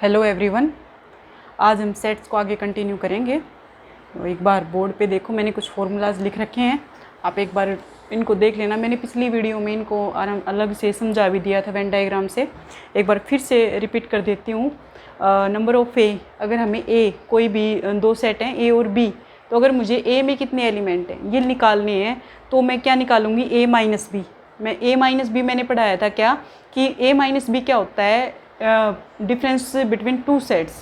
Hello everyone, आज हम sets को आगे कंटिन्यू करेंगे। तो एक बार बोर्ड पे देखो, मैंने कुछ फॉर्मूलाज लिख रखे हैं, आप एक बार इनको देख लेना। मैंने पिछली वीडियो में इनको अलग से समझा भी दिया था वेन डायग्राम से। एक बार फिर से रिपीट कर देती हूँ। नंबर ऑफ ए, अगर हमें ए कोई भी दो सेट हैं ए और बी, तो अगर मुझे ए में कितने एलिमेंट हैं ये निकालने हैं, तो मैं क्या निकालूंगी, ए माइनस बी। मैं ए माइनस बी मैंने पढ़ाया था क्या, कि ए माइनस बी क्या होता है, डिफरेंस बिटवीन टू सेट्स,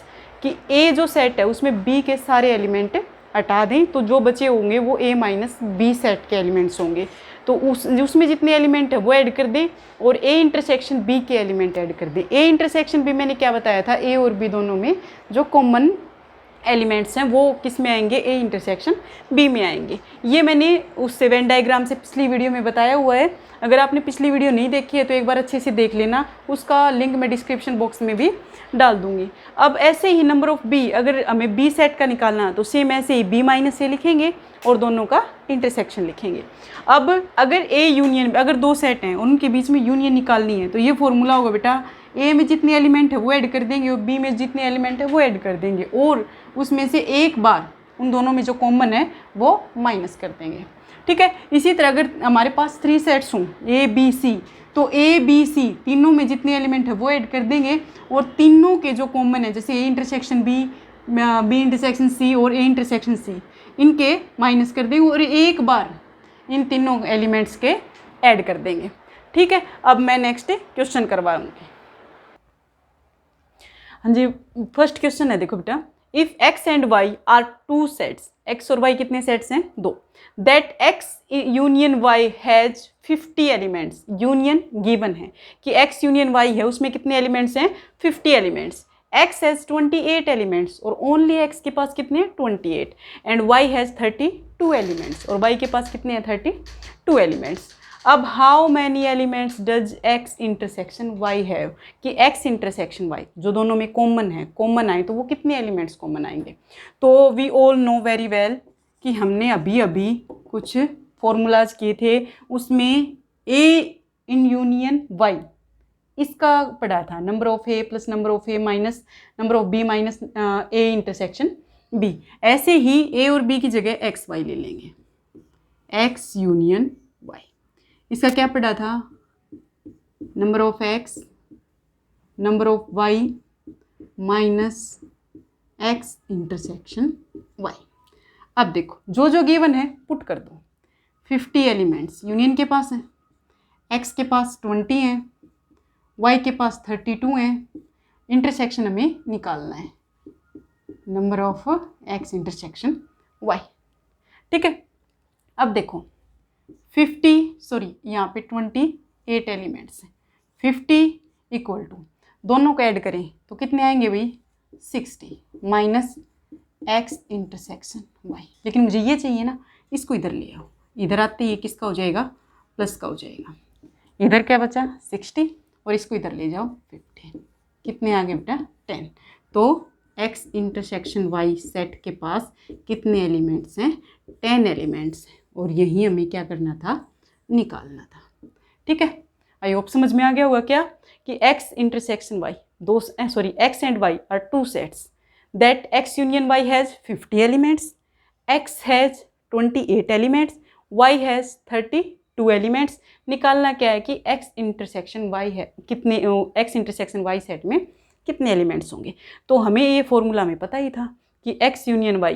कि ए जो सेट है उसमें बी के सारे एलिमेंट हटा दें तो जो बचे होंगे वो ए माइनस बी सेट के एलिमेंट्स होंगे। तो उसमें जितने एलिमेंट है वो ऐड कर दें और ए इंटरसेक्शन बी के एलिमेंट ऐड कर दें। ए इंटरसेक्शन बी मैंने क्या बताया था, ए और बी दोनों में जो कॉमन एलिमेंट्स हैं वो किस में आएंगे, ए इंटरसेक्शन बी में आएंगे। ये मैंने उस वेन डायग्राम से पिछली वीडियो में बताया हुआ है। अगर आपने पिछली वीडियो नहीं देखी है तो एक बार अच्छे से देख लेना, उसका लिंक मैं डिस्क्रिप्शन बॉक्स में भी डाल दूंगी। अब ऐसे ही नंबर ऑफ बी, अगर हमें बी सेट का निकालना है तो सेम ऐसे ही बी माइनस ए लिखेंगे और दोनों का इंटरसेक्शन लिखेंगे। अब अगर ए यूनियन, अगर दो सेट हैं उनके बीच में यूनियन निकालनी है तो ये फॉर्मूला होगा बेटा, ए में जितने एलिमेंट है वो ऐड कर देंगे और बी में जितने एलिमेंट है वो ऐड कर देंगे और उसमें से एक बार उन दोनों में जो कॉमन है वो माइनस कर देंगे। ठीक है। इसी तरह अगर हमारे पास 3 सेट्स हों ए बी सी, तो ए बी सी तीनों में जितने एलिमेंट है वो ऐड कर देंगे और तीनों के जो कॉमन है, जैसे A intersection B, B intersection C और ए इंटरसेक्शन सी, इनके माइनस कर देंगे और एक बार इन तीनों एलिमेंट्स के ऐड कर देंगे। ठीक है। अब मैं नेक्स्ट क्वेश्चन करवाऊंगी। हाँ जी, फर्स्ट क्वेश्चन है, देखो बेटा, if x and y are two sets, x और y कितने सेट्स हैं, दो, that x union y has 50 elements. Union given है कि x यूनियन y है, उसमें कितने एलिमेंट्स हैं, 50 एलिमेंट्स। x हैज 28 एलिमेंट्स और ओनली x के पास कितने हैं, 28, एंड y हैज 32 एलिमेंट्स और y के पास कितने हैं, 32 एलिमेंट्स। अब how many elements does x intersection y have, कि x इंटरसेक्शन y जो दोनों में कॉमन है, कॉमन आए तो वो कितने एलिमेंट्स कॉमन आएंगे। तो we all know very well कि हमने अभी अभी कुछ फॉर्मूलाज किए थे, उसमें a इन यूनियन y इसका पढ़ा था, number of a plus number of a minus number of b minus a intersection b। ऐसे ही a और b की जगह x y ले लेंगे, x यूनियन y। इसका क्या पढ़ा था, number of x number of y minus x intersection y। अब देखो जो जो गिवन है पुट कर दो। 50 एलिमेंट्स यूनियन के पास है, x के पास 20 हैं, y के पास 32 हैं, इंटरसेक्शन हमें निकालना है, number of x intersection y। ठीक है। अब देखो यहाँ पे 28 एलिमेंट्स हैं, 50 इक्वल टू दोनों को ऐड करें तो कितने आएंगे भाई, 60 माइनस x इंटरसेक्शन y। लेकिन मुझे ये चाहिए ना, इसको इधर ले आओ, इधर आते ही किसका हो जाएगा, प्लस का हो जाएगा। इधर क्या बचा, 60 और इसको इधर ले जाओ 50, कितने आ गए बेटा, 10। तो x इंटरसेक्शन y सेट के पास कितने एलिमेंट्स हैं, 10 एलिमेंट्स हैं और यही हमें क्या करना था, निकालना था। ठीक है। आई होप समझ में आ गया होगा क्या, कि x intersection y x and y are two sets, that x union y has 50 elements, x has 28 elements, y has 32 elements. निकालना क्या है कि x इंटरसेक्शन y है कितने, x इंटरसेक्शन y सेट में कितने एलिमेंट्स होंगे। तो हमें ये फॉर्मूला में पता ही था कि x union y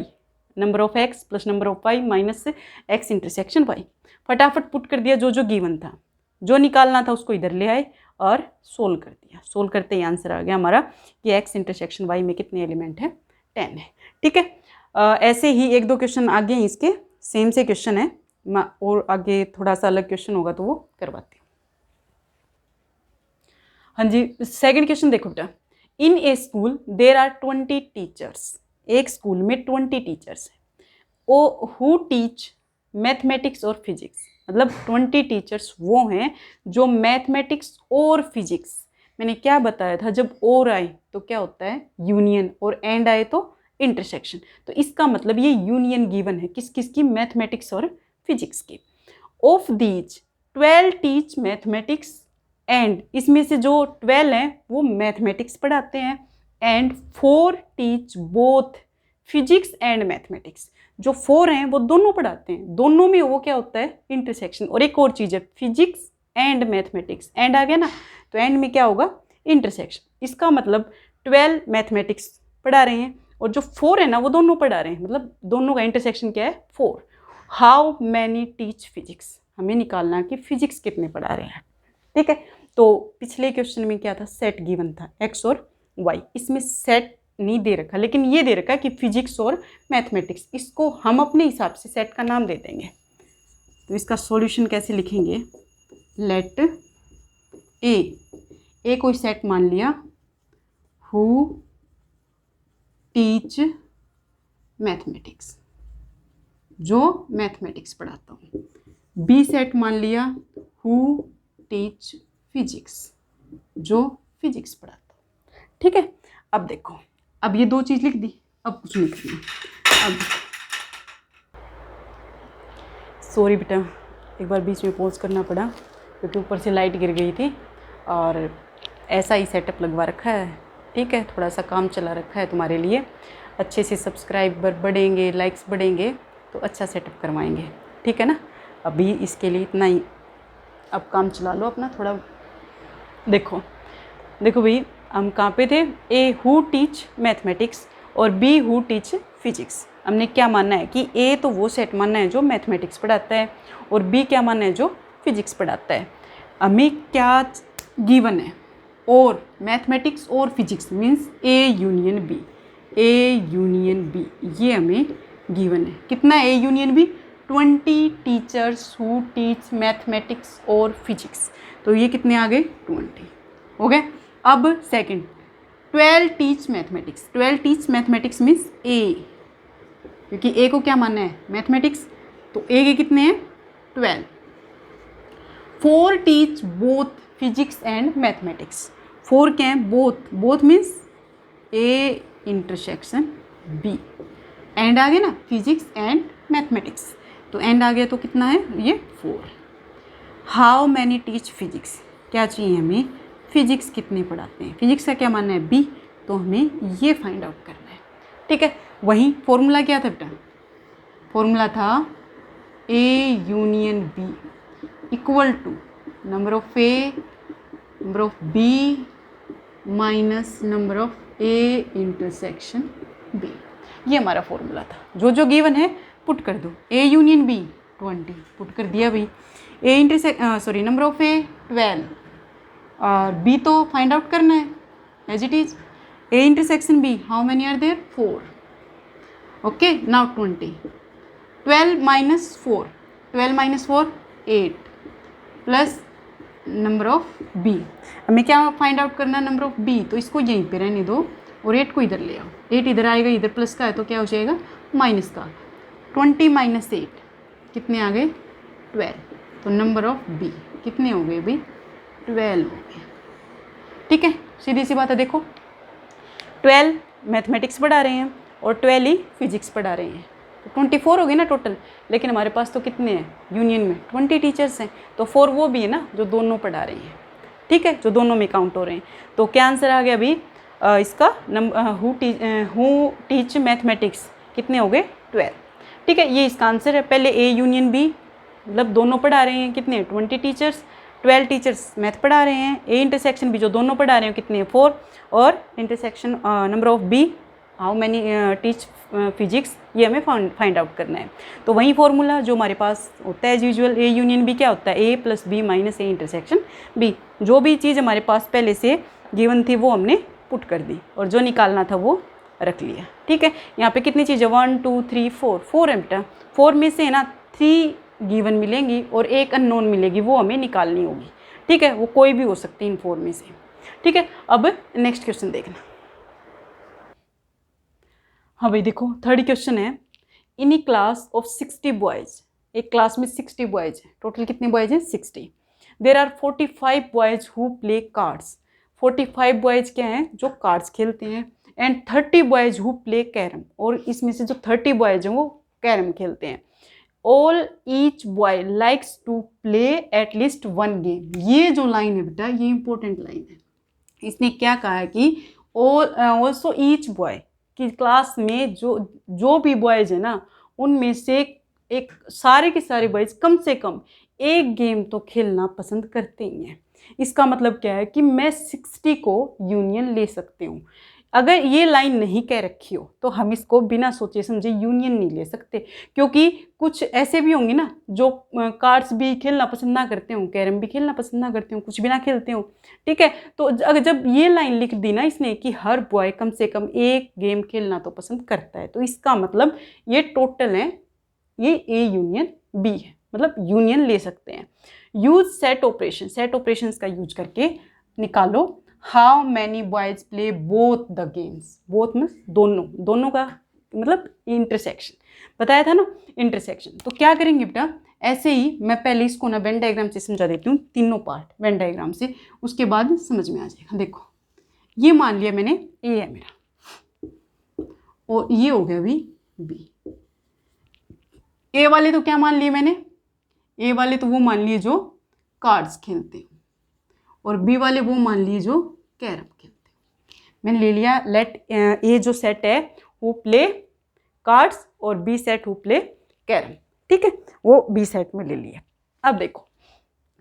number of x plus number of y minus x intersection y। फटाफट पुट कर दिया जो जो गिवन था, जो निकालना था उसको इधर ले आए और सोल्व कर दिया। सोल्व करते ही आंसर आ गया हमारा कि x इंटरसेक्शन y में कितने एलिमेंट हैं, 10 है। ठीक है। ऐसे ही एक दो क्वेश्चन आगे हैं, इसके सेम से क्वेश्चन है, और आगे थोड़ा सा अलग क्वेश्चन होगा तो वो करवाती हूँ। हाँ जी, सेकंड क्वेश्चन देखो बेटा, इन a school there are 20 teachers. एक स्कूल में 20 टीचर्स हैं, ओ हु टीच मैथमेटिक्स और फिजिक्स। मतलब 20 टीचर्स वो हैं जो मैथमेटिक्स और फिजिक्स, मैंने क्या बताया था, जब और आए तो क्या होता है, यूनियन, और एंड आए तो इंटरसेक्शन। तो इसका मतलब ये यूनियन गिवन है किस किस की, मैथमेटिक्स और फिजिक्स की। Of these 12 teach mathematics and, इसमें से जो 12 हैं वो मैथमेटिक्स पढ़ाते हैं and 4 teach both physics and mathematics. जो 4 हैं वो दोनों पढ़ाते हैं, दोनों में वो क्या होता है, इंटरसेक्शन। और एक और चीज़ है, फिजिक्स एंड मैथमेटिक्स, एंड आ गया ना, तो एंड में क्या होगा, इंटरसेक्शन। इसका मतलब 12 मैथमेटिक्स पढ़ा रहे हैं और जो 4 है ना वो दोनों पढ़ा रहे हैं, मतलब दोनों का इंटरसेक्शन क्या है, 4। हाउ मैनी टीच फिजिक्स, हमें निकालना कि फिजिक्स कितने पढ़ा रहे हैं। ठीक है, तो पिछले क्वेश्चन में क्या था, सेट गिवन था एक्स और वाई, इसमें सेट नहीं दे रखा, लेकिन ये दे रखा कि फिजिक्स और मैथमेटिक्स, इसको हम अपने हिसाब से सेट का नाम दे देंगे। तो इसका सॉल्यूशन कैसे लिखेंगे, लेट ए कोई सेट मान लिया, हु टीच मैथमेटिक्स, जो मैथमेटिक्स पढ़ाता हूँ। बी सेट मान लिया, हु टीच फिजिक्स, जो फिजिक्स पढ़ाता हूँ। ठीक है, अब देखो, अब ये 2 चीज़ लिख दी, अब कुछ नहीं करना। अब सॉरी बेटा, एक बार बीच में पॉज करना पड़ा क्योंकि ऊपर से लाइट गिर गई थी और ऐसा ही सेटअप लगवा रखा है। ठीक है, थोड़ा सा काम चला रखा है तुम्हारे लिए, अच्छे से सब्सक्राइबर बढ़ेंगे, लाइक्स बढ़ेंगे तो अच्छा सेटअप करवाएंगे। ठीक है ना, अभी इसके लिए इतना ही, अब काम चला लो अपना थोड़ा। देखो भाई, हम कहाँ पे थे, ए हु टीच मैथमेटिक्स और बी हु टीच फिजिक्स। हमने क्या मानना है कि ए तो वो सेट मानना है जो मैथमेटिक्स पढ़ाता है और बी क्या मानना है, जो फिजिक्स पढ़ाता है। हमें क्या गिवन है, और मैथमेटिक्स और physics means A union B, A union B, ये हमें गिवन है। कितना A union B, 20 teachers who teach mathematics और फिजिक्स, तो ये कितने आ गए, 20 हो गए। अब second, 12 teach mathematics, 12 teach mathematics means A, क्योंकि ए को क्या मानना है, मैथमेटिक्स, तो ए के कितने हैं, 12। 4 teach both physics and mathematics, 4 क्या हैं, both means A intersection B, and आ गया ना, फिजिक्स एंड मैथमेटिक्स, तो एंड आ गया तो कितना है, ये 4। हाउ मैनी टीच फिजिक्स, क्या चाहिए हमें, फिजिक्स कितने पढ़ाते हैं, फिजिक्स का क्या मानना है, बी, तो हमें ये फाइंड आउट करना है। ठीक है, वही फॉर्मूला क्या था बेटा, फॉर्मूला था A union B equal to number of A, number of B minus number of A intersection B, ये हमारा फॉर्मूला था। जो जो गिवन है पुट कर दो, ए यूनियन बी 20 पुट कर दिया भाई, ए नंबर ऑफ ए 12 और बी तो फाइंड आउट करना है as it is, A intersection B, how many are there, 4। Okay, now 20, 12 minus 4, 12 minus 4 8 plus number of B, हमें क्या फाइंड आउट करना है, नंबर ऑफ बी, तो इसको यहीं पे रहने दो और 8 को इधर ले आओ, 8 इधर आएगा, इधर प्लस का है तो क्या हो जाएगा, माइनस का। 20 माइनस 8 कितने आ गए, 12, तो नंबर ऑफ बी कितने हो गए भाई, 12 हो गए। ठीक है, सीधी सी बात है। देखो 12 मैथमेटिक्स पढ़ा रहे हैं और 12 ही फिजिक्स पढ़ा रहे हैं, तो 24 हो गए ना टोटल, लेकिन हमारे पास तो कितने हैं यूनियन में, 20 टीचर्स हैं, तो 4 वो भी है ना जो दोनों पढ़ा रही हैं। ठीक है, जो दोनों में काउंट हो रहे हैं, तो क्या आंसर आ गया अभी इसका, हु टीच मैथमेटिक्स कितने हो गए, 12। ठीक है, ये इसका आंसर है। पहले ए यूनियन बी, मतलब दोनों पढ़ा रहे हैं, कितने 20 टीचर्स, 12 टीचर्स मैथ पढ़ा रहे हैं, ए इंटरसेक्शन बी जो दोनों पढ़ा रहे हैं कितने हैं, 4, और intersection number of B, how many teach physics, ये हमें फाइंड आउट करना है। तो वही फॉर्मूला जो हमारे पास होता है as usual, A union B क्या होता है, A plus B minus A intersection B, जो भी चीज़ हमारे पास पहले से गिवन थी वो हमने पुट कर दी और जो निकालना था वो रख लिया। ठीक है, यहाँ पे कितनी चीज़ें 1 2 3 4 है बेटा, 4 में से है ना 3 गिवन मिलेंगी और एक अननोन मिलेगी, वो हमें निकालनी होगी। ठीक है, वो कोई भी हो सकती है इन 4 में से। ठीक है, अब नेक्स्ट क्वेश्चन देखना। हाँ भाई देखो, थर्ड क्वेश्चन है, in a class of 60 boys, एक क्लास में 60 बॉयज़ हैं, टोटल कितने बॉयज़ हैं, 60। There are 45 boys who play cards, 45 boys क्या हैं जो कार्ड्स खेलते हैं, and 30 boys who play carrom, और इसमें से जो 30 बॉयज़ हैं वो कैरम खेलते हैं। All each boy likes to play at least 1 game. ये जो लाइन है बेटा, ये इंपॉर्टेंट लाइन है। इसने क्या कहा है कि ऑल्सो ईच बॉय, कि क्लास में जो भी बॉयज है ना, उनमें से एक सारे के सारे बॉयज कम से कम एक गेम तो खेलना पसंद करते ही हैं। इसका मतलब क्या है कि मैं 60 को यूनियन ले सकती हूँ। अगर ये लाइन नहीं कह रखी हो तो हम इसको बिना सोचे समझे यूनियन नहीं ले सकते, क्योंकि कुछ ऐसे भी होंगे ना जो कार्ड्स भी खेलना पसंद ना करते हो, कैरम भी खेलना पसंद ना करते हो, कुछ भी ना खेलते हो, ठीक है। तो अगर जब ये लाइन लिख दी ना इसने कि हर बॉय कम से कम एक गेम खेलना तो पसंद करता है, तो इसका मतलब ये टोटल है, ये ए यूनियन बी है, मतलब यूनियन ले सकते हैं। Use set operation, set operation का यूज करके निकालो how many boys play both the games. Both means दोनों, दोनों का मतलब इंटरसेक्शन बताया था ना, इंटरसेक्शन। तो क्या करेंगे बेटा, ऐसे ही मैं पहले इसको ना वेन डायग्राम से समझा देती हूँ, तीनों पार्ट वेन डायग्राम से, उसके बाद समझ में आ जाएगा। देखो ये मान लिया मैंने ए है मेरा, और ये हो गया भी बी। ए वाले तो क्या मान लिए मैंने, ए वाले तो वो मान लिए जो कार्ड्स खेलते हैं, और बी वाले वो मान लिए जो कैरम खेलते हैं। मैंने ले लिया लेट ए जो सेट है वो प्ले कार्ड्स और B set who play carrom, ठीक है, वो बी सेट में ले लिया। अब देखो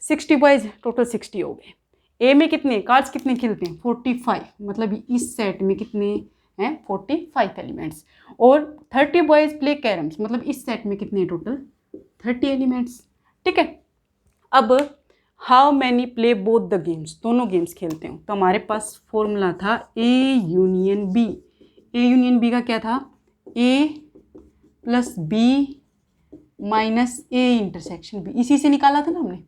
60 बॉयज टोटल 60 हो गए। ए में कितने कार्ड्स कितने खेलते हैं 45, मतलब इस सेट में कितने हैं 45 एलिमेंट्स, और 30 बॉयज प्ले कैरम्स, मतलब इस सेट में कितने टोटल 30 एलिमेंट्स, ठीक है। अब how many play both the games, दोनों गेम्स खेलते हो, तो हमारे पास फॉर्मूला था A union B. A union B का क्या था, A plus B minus A intersection B, इसी से निकाला था ना हमने,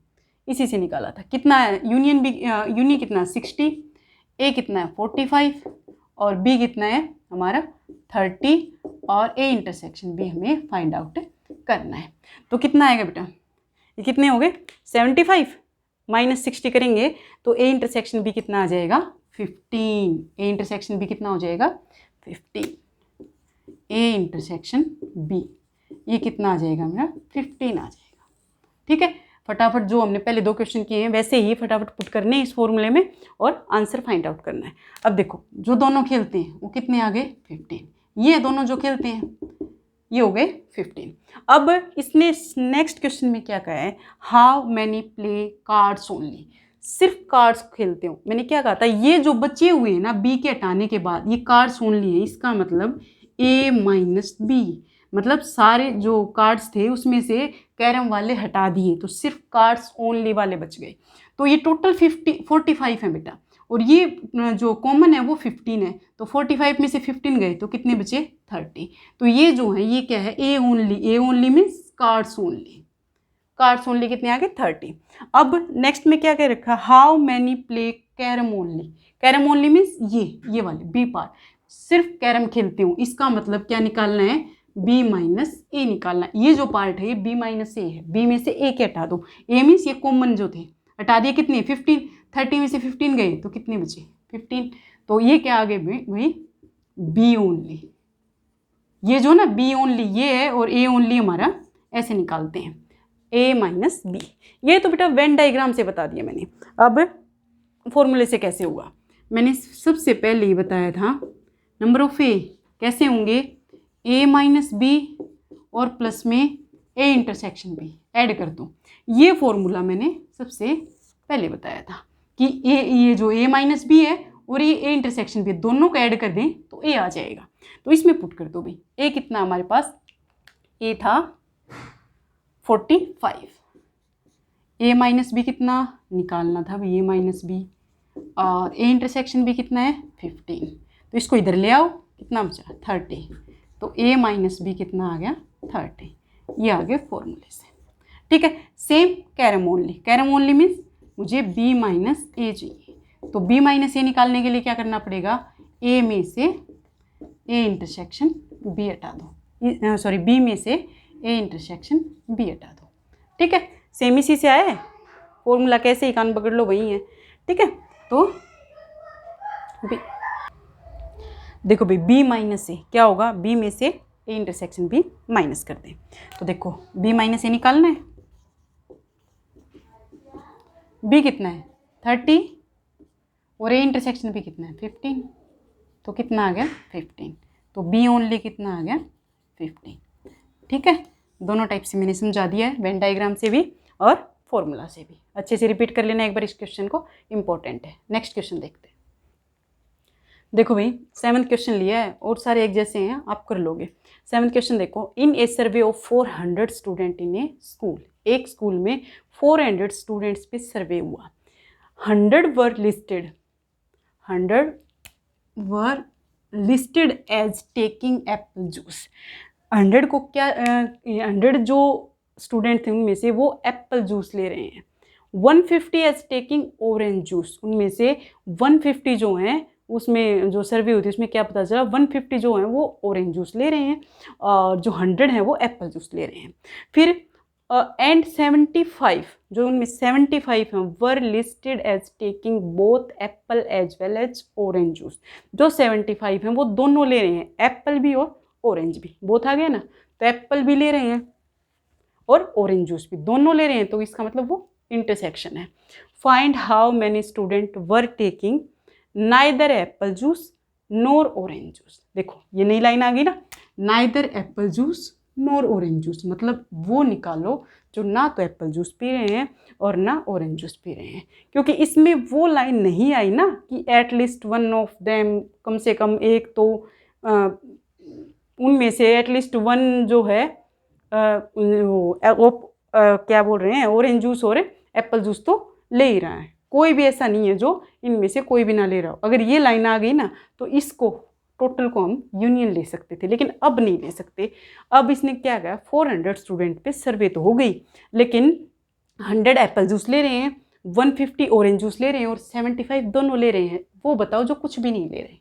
इसी से निकाला था। कितना है यूनियन बी, यूनियन कितना 60, ए कितना है 45 और बी कितना है हमारा 30, और ए इंटरसेक्शन बी हमें फाइंड आउट करना है। तो कितना आएगा बेटा, ये कितने हो गए 75 माइनस 60 करेंगे तो ए इंटरसेक्शन बी कितना आ जाएगा 15। ए इंटरसेक्शन बी कितना हो जाएगा 15। ए इंटरसेक्शन बी ये कितना आ जाएगा मेरा 15 आ जाएगा, ठीक है। फटाफट जो हमने पहले 2 क्वेश्चन किए हैं वैसे ही फटाफट पुट करने हैं इस फॉर्मूले में और आंसर फाइंड आउट करना है। अब देखो जो दोनों खेलते हैं वो कितने आ गए 15, ये दोनों जो खेलते हैं ये हो गए 15। अब इसने नेक्स्ट क्वेश्चन में क्या कहा है, how many play cards only, सिर्फ कार्ड्स खेलते हो। मैंने क्या कहा था, ये जो बचे हुए हैं ना बी के हटाने के बाद ये कार्ड्स ओनली है, इसका मतलब ए माइनस बी, मतलब सारे जो कार्ड्स थे उसमें से कैरम वाले हटा दिए तो सिर्फ कार्ड्स ओनली वाले बच गए। तो ये टोटल 45 है बेटा, और ये जो कॉमन है वो 15 है, तो 45 में से 15 गए तो कितने बचे 30। तो ये जो है ये क्या है A only, A only means cards only, cards only कितने आ गए 30। अब नेक्स्ट में क्या कह रखा, how many play carrom only, carrom only means ये वाले बी पार्ट, सिर्फ कैरम खेलते हो, इसका मतलब क्या निकालना है बी माइनस ए निकालना। ये जो पार्ट है ये बी माइनस ए है, बी में से ए के हटा दो, ए मीन्स ये कॉमन जो थे हटा दिए, कितने 15, 30 में से 15 गए तो कितने बचे 15, तो ये क्या आ गए वही बी ओनली, ये जो ना बी ओनली ये है और ए ओनली हमारा ऐसे निकालते हैं ए माइनस बी। ये तो बेटा वेन डायग्राम से बता दिया मैंने। अब फॉर्मूले से कैसे हुआ, मैंने सबसे पहले ही बताया था नंबर ऑफ ए कैसे होंगे ए माइनस बी और प्लस में ए इंटरसेक्शन बी ऐड कर दो। ये फॉर्मूला मैंने सबसे पहले बताया था कि ये जो ए माइनस बी है और ये ए इंटरसेक्शन बी दोनों को ऐड कर दें तो ए आ जाएगा। तो इसमें पुट कर दो भाई, ए कितना हमारे पास, ए था 45, ए माइनस बी कितना निकालना था भाई, ए माइनस बी, और ए इंटरसेक्शन बी कितना है 15, तो इसको इधर ले आओ कितना बचा 30, तो ए माइनस बी कितना आ गया 30, ये आ गया फॉर्मूले से, ठीक है। Same carrom only, carrom only means मुझे बी माइनस ए चाहिए, तो बी माइनस ए निकालने के लिए क्या करना पड़ेगा, ए में से ए इंटरसेक्शन बी हटा दो, सॉरी बी में से ए इंटरसेक्शन बी हटा दो, ठीक है। सेम इसी से आया है फॉर्मूला, कैसे ही कान पकड़ लो वही है, ठीक है। तो देखो भाई बी माइनस ए क्या होगा, बी में से ए इंटरसेक्शन बी माइनस कर दें, तो देखो बी माइनस ए निकालना है, बी कितना है 30 और ए इंटरसेक्शन बी कितना है 15, तो कितना आ गया 15। तो बी ओनली कितना आ गया 15। ठीक है, दोनों टाइप से मैंने समझा दिया है, वेन डायग्राम से भी और फॉर्मूला से भी। अच्छे से रिपीट कर लेना एक बार इस क्वेश्चन को, इंपॉर्टेंट है। नेक्स्ट क्वेश्चन देखते हैं। देखो भाई 7th क्वेश्चन लिया है और सारे एक जैसे हैं, आप कर लोगे। 7th क्वेश्चन देखो, in a survey of 400 student in a school, एक स्कूल में 400 स्टूडेंट्स पे सर्वे हुआ। 100 were listed as taking apple juice. 100 को क्या 100 जो स्टूडेंट थे उनमें से वो एप्पल जूस ले रहे हैं। 150 एज टेकिंग ऑरेंज जूस, उनमें से 150 जो हैं, उसमें जो सर्वे हुई थी उसमें क्या पता चला 150 जो हैं वो ऑरेंज जूस ले रहे हैं और जो 100 हैं वो एप्पल जूस ले रहे हैं। फिर एंड 75 जो उनमें 75 हैं were listed as taking both apple as well as orange juice. जो 75 हैं वो दोनों ले रहे हैं, एप्पल भी और ऑरेंज भी, बोथ आ गया ना। तो एप्पल भी ले रहे हैं और ऑरेंज जूस भी दोनों ले रहे हैं, तो इसका मतलब वो इंटरसेक्शन है। Find how many student were taking neither apple juice NOR orange juice. देखो ये नई लाइन आ गई ना, नाइदर एप्पल जूस नोर ऑरेंज जूस, मतलब वो निकालो जो ना तो एप्पल जूस पी रहे हैं और ना ऑरेंज जूस पी रहे हैं। क्योंकि इसमें वो लाइन नहीं आई ना कि एटलीस्ट वन ऑफ देम, कम से कम एक तो उनमें से एटलीस्ट वन जो है क्या बोल रहे हैं, ऑरेंज जूस और एप्पल जूस तो ले ही रहा है। कोई भी ऐसा नहीं है जो इनमें से कोई भी ना ले रहा हो। अगर ये लाइन आ गई ना तो इसको टोटल को हम यूनियन ले सकते थे, लेकिन अब नहीं ले सकते। अब इसने क्या कहा, 400 स्टूडेंट पे सर्वे तो हो गई, लेकिन 100 एप्पल जूस ले रहे हैं, 150 ऑरेंज जूस ले रहे हैं और 75 दोनों ले रहे हैं। वो बताओ जो कुछ भी नहीं ले रहे।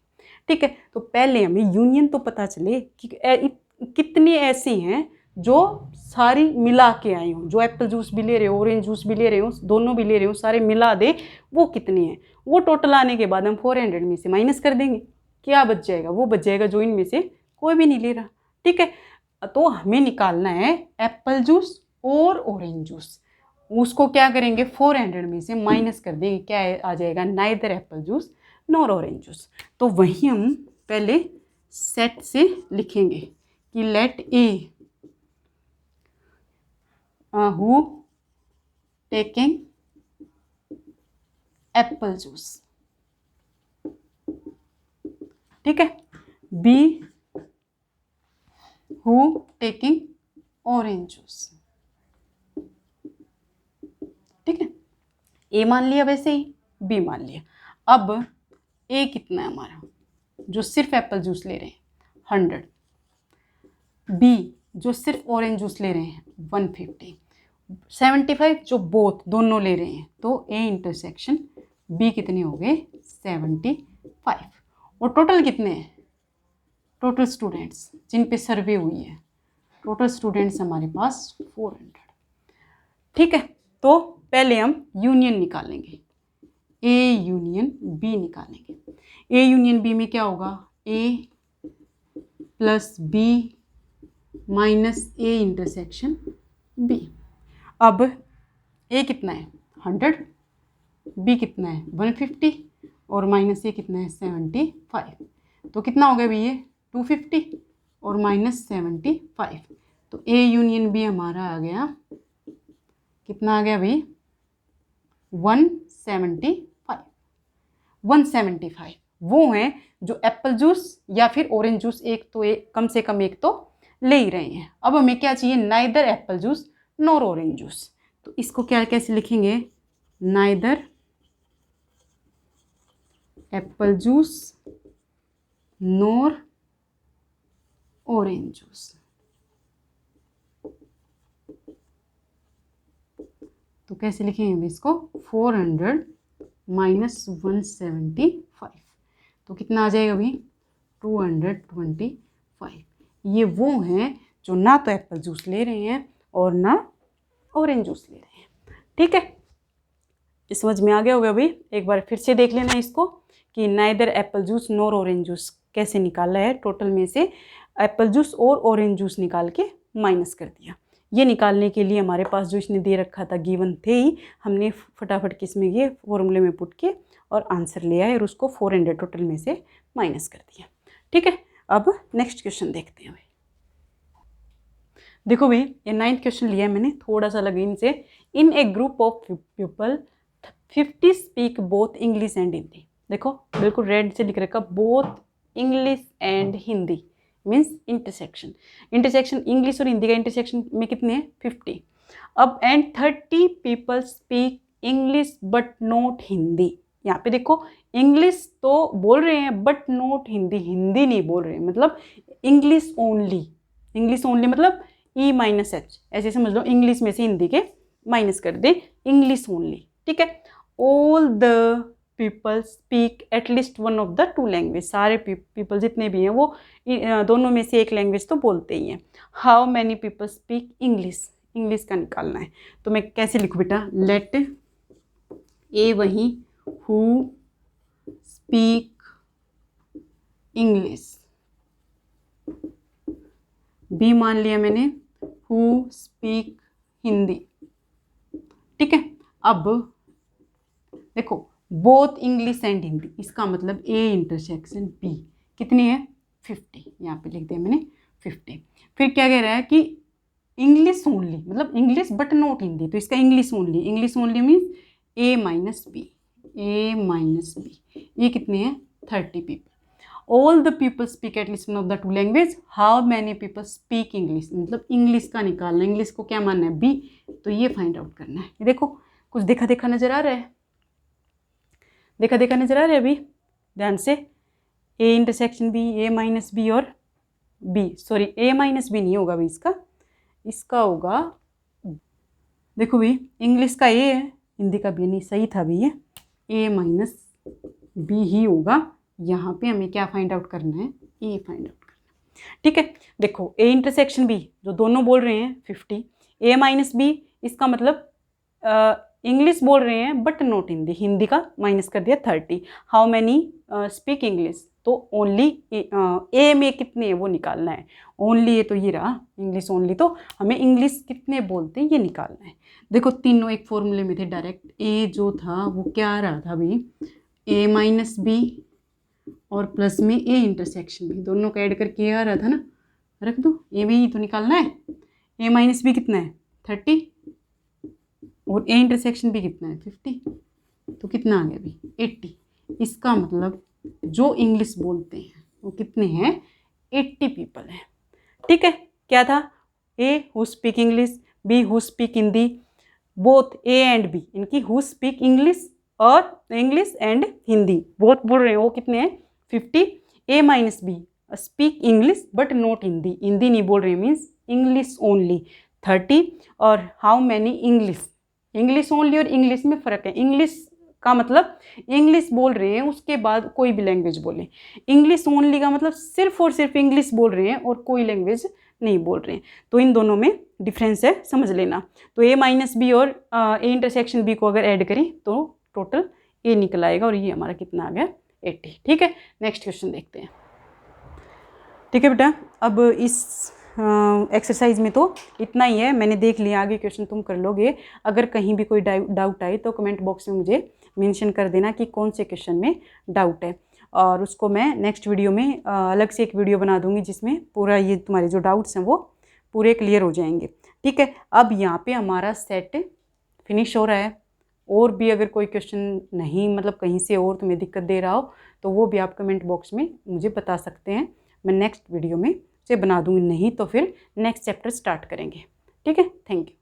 ठीक है, तो पहले हमें यूनियन तो पता चले कि कितने ऐसे हैं जो सारी मिला के आई हों, जो एप्पल जूस भी ले रहे हो, ऑरेंज जूस भी ले रहे हो, दोनों भी ले रहे हो, सारे मिला दे, वो कितने हैं। वो टोटल आने के बाद हम 400 में से माइनस कर देंगे, क्या बच जाएगा, वो बच जाएगा जो इनमें से कोई भी नहीं ले रहा। ठीक है, तो हमें निकालना है एप्पल जूस और ऑरेंज जूस। उसको क्या करेंगे, 400 में से माइनस कर देंगे, क्या आ जाएगा, neither apple juice nor orange juice. तो वही हम पहले सेट से लिखेंगे कि let A who taking apple juice. ठीक है, B who taking orange juice. ठीक है, ए मान लिया वैसे ही, बी मान लिया। अब ए कितना है हमारा, जो सिर्फ एप्पल जूस ले रहे हैं 100, बी जो सिर्फ ऑरेंज जूस ले रहे हैं 150, 75 जो बोथ दोनों ले रहे हैं। तो ए इंटरसेक्शन बी कितने हो गए 75। और टोटल कितने हैं, टोटल स्टूडेंट्स जिन पे सर्वे हुई है, टोटल स्टूडेंट्स हमारे पास 400। ठीक है, तो पहले हम यूनियन निकालेंगे, ए यूनियन बी निकालेंगे। ए यूनियन बी में क्या होगा, A plus B minus A intersection B. अब ए कितना है 100, बी कितना है 150 और माइनस ए कितना है 75। तो कितना हो गया भैया 250 और माइनस 75। तो ए यूनियन बी हमारा आ गया, कितना आ गया भाई 175। वो हैं जो एप्पल जूस या फिर ऑरेंज जूस, एक तो कम से कम एक तो ले ही रहे हैं। अब हमें क्या चाहिए, neither apple juice nor orange juice. तो इसको क्या कैसे लिखेंगे, neither apple juice nor orange juice. तो कैसे लिखेंगे इसको, 400 माइनस 175। तो कितना आ जाएगा भाई 225। ये वो हैं जो ना तो एप्पल जूस ले रहे हैं और ना ऑरेंज जूस ले रहे हैं। ठीक है, ये समझ में आ गया होगा भाई। एक बार फिर से देख लेना इसको कि neither apple juice nor orange juice कैसे निकाला है। टोटल में से एप्पल जूस और ऑरेंज जूस निकाल के माइनस कर दिया। ये निकालने के लिए हमारे पास जो इसने दे रखा था गिवन थे ही, हमने फटाफट किस में ये फॉर्मूले में पुट के और आंसर ले आए और उसको 400 टोटल में से माइनस कर दिया। ठीक है, अब नेक्स्ट क्वेश्चन देखते हैं भाई। देखो भाई, ये 9th क्वेश्चन लिया है मैंने, थोड़ा सा अलग इनसे। In a group of people 50 speak both English and Hindi. देखो बिल्कुल रेड से लिख रखा, both English and Hindi means intersection. Intersection English और हिंदी का इंटरसेक्शन में कितने हैं? 50। अब and 30 people speak English but not Hindi. यहाँ पे देखो इंग्लिश तो बोल रहे हैं बट नॉट हिंदी, हिंदी नहीं बोल रहे हैं, मतलब इंग्लिश ओनली। इंग्लिश ओनली मतलब E-H, ऐसे समझ लो इंग्लिश में से हिंदी के माइनस कर दे, इंग्लिश ओनली। ठीक है, all the people speak at least one of the two language. सारे पीपल जितने भी हैं वो दोनों में से एक लैंग्वेज तो बोलते ही हैं। How many people speak English, English का निकालना है। तो मैं कैसे लिखूँ बेटा? लेट ए वही हु स्पीक इंग्लिश, बी मान लिया मैंने हु स्पीक हिंदी। ठीक है, अब देखो बोथ इंग्लिश एंड हिंदी, इसका मतलब ए इंटरसेक्शन बी कितनी है? 50। यहाँ पे लिख दिया मैंने 50। फिर क्या कह रहा है कि इंग्लिश ओनली, मतलब इंग्लिश बट नॉट हिंदी, तो इसका English only, English only means A minus B, A minus B, ये कितने हैं? 30 people. All the people speak at least one of the two language, how many people speak English, मतलब English का निकालना, English को क्या मानना है? बी, तो ये फाइंड आउट करना है। ये देखो कुछ देखा देखा नजर आ रहा है, देखा देखा नजर आ रहा है अभी ध्यान से। A intersection B, A minus B और B, sorry A minus B नहीं होगा भाई, इसका होगा, देखो भाई इंग्लिश का ए है, हिंदी का बी नहीं, सही था भाई, ये ए माइनस बी ही होगा। यहाँ पे हमें क्या फाइंड आउट करना है? ए फाइंड आउट करना है। ठीक है, देखो ए इंटरसेक्शन बी जो दोनों बोल रहे हैं 50, ए माइनस बी इसका मतलब इंग्लिश बोल रहे हैं बट नॉट हिंदी, हिंदी का माइनस कर दिया 30। हाउ मैनी स्पीक इंग्लिश, तो ओनली ए में कितने वो निकालना है, ओनली ए तो ये रहा इंग्लिश ओनली, तो हमें इंग्लिश कितने बोलते हैं ये निकालना है। देखो तीनों एक फॉर्मूले में थे डायरेक्ट, ए जो था वो क्या आ रहा था भाई? ए माइनस बी और प्लस में ए इंटरसेक्शन बी, दोनों का ऐड करके आ रहा था ना, रख दो, ए भी तो निकालना है। ए माइनस बी कितना है? 30 और ए इंटरसेक्शन भी कितना है? 50, तो कितना आ गया अभी? 80। इसका मतलब जो इंग्लिश बोलते हैं वो कितने हैं? 80 पीपल हैं। ठीक है, क्या था? A who speak English, B who speak Hindi, both A and B, इनकी हु स्पीक इंग्लिश और इंग्लिश एंड हिंदी बोथ बोल रहे हैं, वो कितने हैं? 50। A minus B speak English but not Hindi, Hindi नहीं बोल रहे मीन्स इंग्लिश ओनली 30। और how many English, English only और इंग्लिश में फ़र्क है। इंग्लिश का मतलब इंग्लिश बोल रहे हैं उसके बाद कोई भी लैंग्वेज बोलें, इंग्लिश ओनली का मतलब सिर्फ और सिर्फ इंग्लिश बोल रहे हैं और कोई लैंग्वेज नहीं बोल रहे हैं। तो इन दोनों में डिफरेंस है, समझ लेना। तो ए माइनस बी और ए इंटरसेक्शन बी को अगर ऐड करें तो टोटल ए निकल आएगा, और ये हमारा कितना आ गया? 80। ठीक है, नेक्स्ट क्वेश्चन देखते हैं। ठीक है बेटा, अब इस एक्सरसाइज में तो इतना ही है, मैंने देख लिया, आगे क्वेश्चन तुम कर लोगे। अगर कहीं भी कोई डाउट आए तो कमेंट बॉक्स में मुझे मेंशन कर देना कि कौन से क्वेश्चन में डाउट है, और उसको मैं नेक्स्ट वीडियो में अलग से एक वीडियो बना दूंगी जिसमें पूरा ये तुम्हारे जो डाउट्स हैं वो पूरे क्लियर हो जाएंगे। ठीक है, अब यहाँ पे हमारा सेट फिनिश हो रहा है, और भी अगर कोई क्वेश्चन नहीं, मतलब कहीं से और तुम्हें दिक्कत दे रहा हो तो वो भी आप कमेंट बॉक्स में मुझे बता सकते हैं, मैं नेक्स्ट वीडियो में से बना दूंगी, नहीं तो फिर नेक्स्ट चैप्टर स्टार्ट करेंगे। ठीक है, थैंक यू।